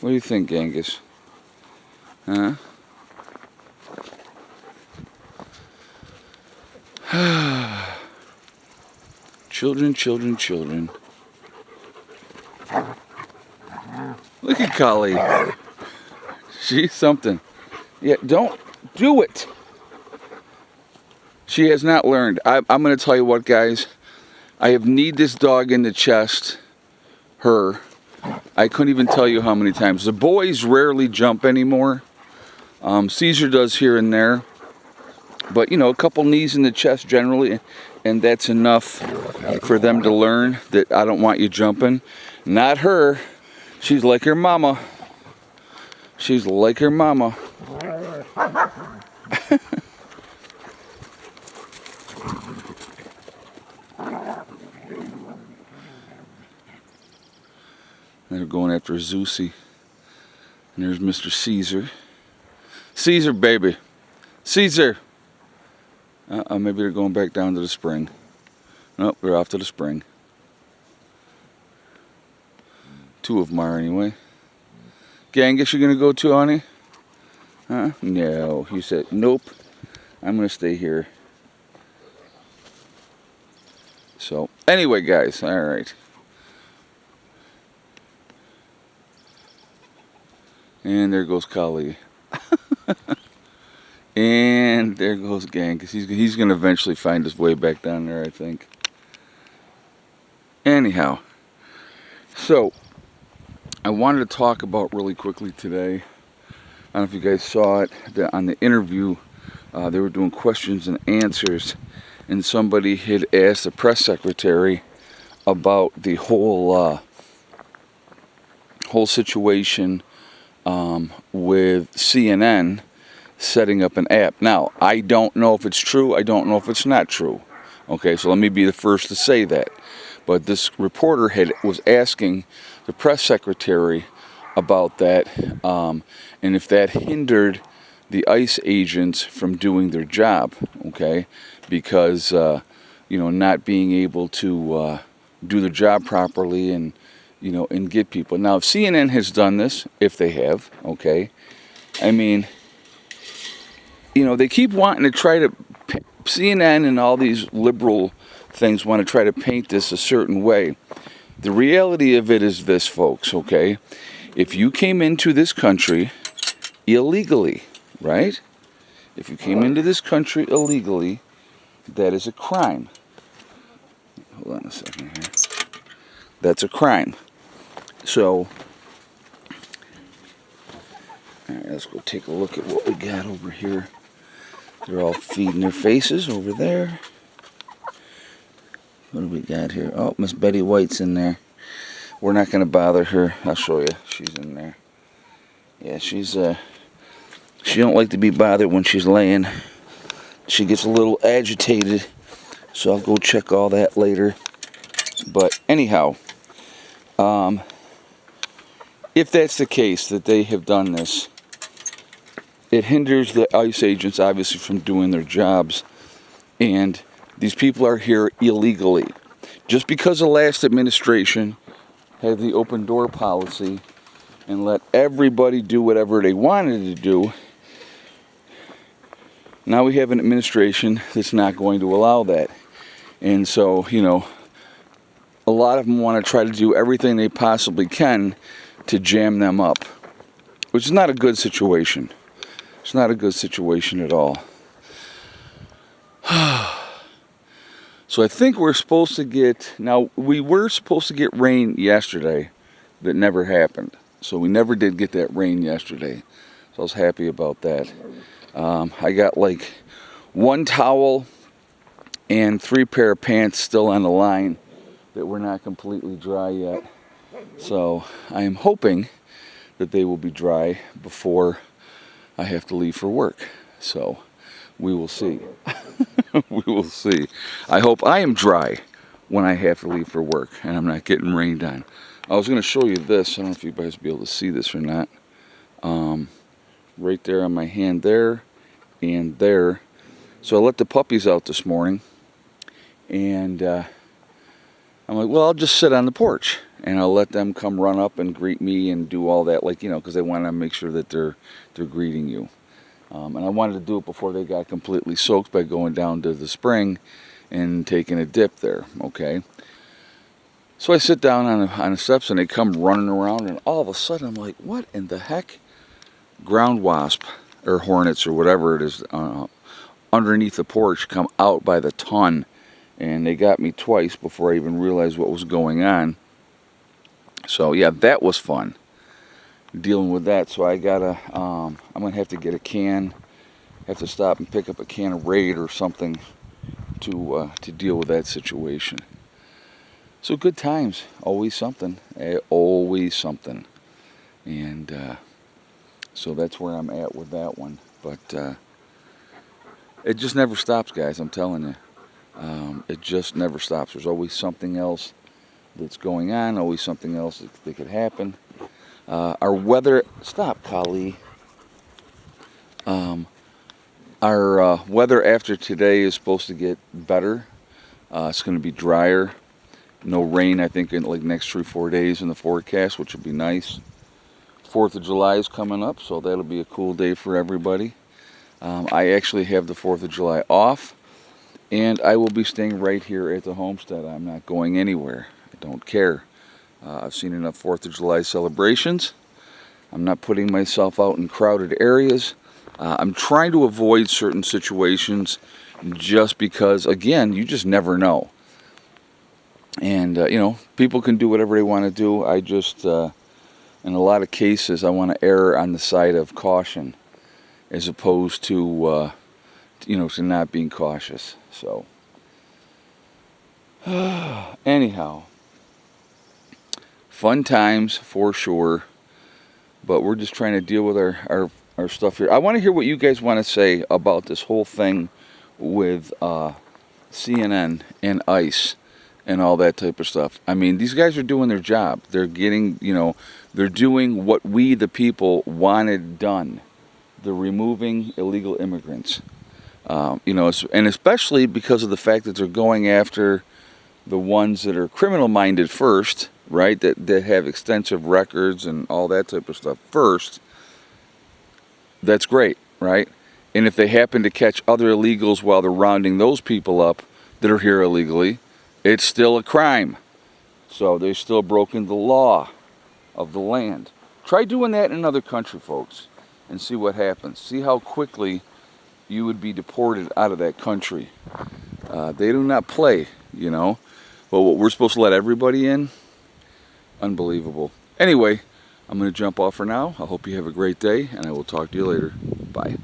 What do you think, Angus? Huh? Children, children, children. Look at Collie. She's something. Yeah, don't do it. She has not learned. I'm going to tell you what, guys. I have kneed this dog in the chest. Her. I couldn't even tell you how many times. The boys rarely jump anymore. Caesar does here and there. But, you know, a couple knees in the chest generally, and that's enough for them to learn that I don't want you jumping. Not her. She's like her mama. She's like her mama. They're going after Zeusy. And there's Mr. Caesar. Caesar, baby. Caesar. Maybe they're going back down to the spring. Nope, they're off to the spring. Two of them are anyway. Angus, you gonna go too, honey? Huh? No. He said, nope. I'm gonna stay here. So, anyway, guys, all right. And there goes Kali. And there goes Angus. He's gonna eventually find his way back down there, I think. Anyhow, so I wanted to talk about really quickly today. I don't know if you guys saw it on the interview. They were doing questions and answers, and somebody had asked the press secretary about the whole situation with CNN setting up an app. Now, I don't know if it's true. I don't know if it's not true. Okay, so let me be the first to say that. But this reporter was asking the press secretary about that, and if that hindered the ICE agents from doing their job. Okay, because not being able to do their job properly and and get people. Now, if CNN has done this, if they have, okay, I mean, they keep wanting to try to, CNN and all these liberal things want to try to paint this a certain way. The reality of it is this, folks, okay? If you came into this country illegally, right? If you came into this country illegally, that is a crime. Hold on a second here. That's a crime. So, all right, let's go take a look at what we got over here. They're all feeding their faces over there. What do we got here? Oh, Miss Betty White's in there. We're not going to bother her. I'll show you. She's in there. Yeah, she don't like to be bothered when she's laying. She gets a little agitated, so I'll go check all that later. But anyhow, if that's the case, that they have done this, it hinders the ICE agents, obviously, from doing their jobs. And these people are here illegally. Just because the last administration had the open door policy and let everybody do whatever they wanted to do, now we have an administration that's not going to allow that. And so, a lot of them want to try to do everything they possibly can to jam them up, which is not a good situation. It's not a good situation at all. So I think we're supposed to get, now we were supposed to get rain yesterday, that never happened. So we never did get that rain yesterday. So I was happy about that. I got like one towel and 3 pair of pants still on the line that were not completely dry yet. So I am hoping that they will be dry before I have to leave for work. So we will see. We will see. I hope I am dry when I have to leave for work and I'm not getting rained on. I was going to show you this. I don't know if you guys will be able to see this or not. Right there on my hand there and there. So I let the puppies out this morning. And I'm like, well, I'll just sit on the porch. and I'll let them come run up and greet me and do all that, like, you know, because they want to make sure that they're greeting you. And I wanted to do it before they got completely soaked by going down to the spring and taking a dip there, okay? So I sit down on the steps and they come running around, and all of a sudden I'm like, what in the heck? Ground wasp or hornets or whatever it is underneath the porch come out by the ton, and they got me twice before I even realized what was going on. So yeah, that was fun dealing with that. So I gotta, I'm gonna have to get a can, have to stop and pick up a can of Raid or something to deal with that situation. So good times, always something, always something, and so that's where I'm at with that one. But it just never stops, guys. I'm telling you, it just never stops. There's always something else that's going on, always something else that could happen. Our weather, stop, Kali. Our weather after today is supposed to get better. It's going to be drier. No rain, I think, in like next 3-4 days in the forecast, which would be nice. 4th of July is coming up, so that'll be a cool day for everybody. I actually have the 4th of July off, and I will be staying right here at the homestead. I'm not going anywhere. I don't care. I've seen enough 4th of July celebrations. I'm not putting myself out in crowded areas. I'm trying to avoid certain situations just because, again, you just never know. And, you know, people can do whatever they want to do. I just, in a lot of cases, I want to err on the side of caution as opposed to, you know, to not being cautious. So, anyhow, fun times for sure. But we're just trying to deal with our stuff here. I want to hear what you guys want to say about this whole thing with CNN and ICE and all that type of stuff. I mean, these guys are doing their job. They're getting, you know, they're doing what we, the people, wanted done. They're removing illegal immigrants. You know, and especially because of the fact that they're going after the ones that are criminal-minded first, right, that have extensive records and all that type of stuff first. That's great, right? And if they happen to catch other illegals while they're rounding those people up that are here illegally, it's still a crime. So they've still broken the law of the land. Try doing that in another country, folks, and see what happens. See how quickly you would be deported out of that country. They do not play, you know. But what we're supposed to let everybody in? Unbelievable. Anyway, I'm going to jump off for now. I hope you have a great day, and I will talk to you later. Bye.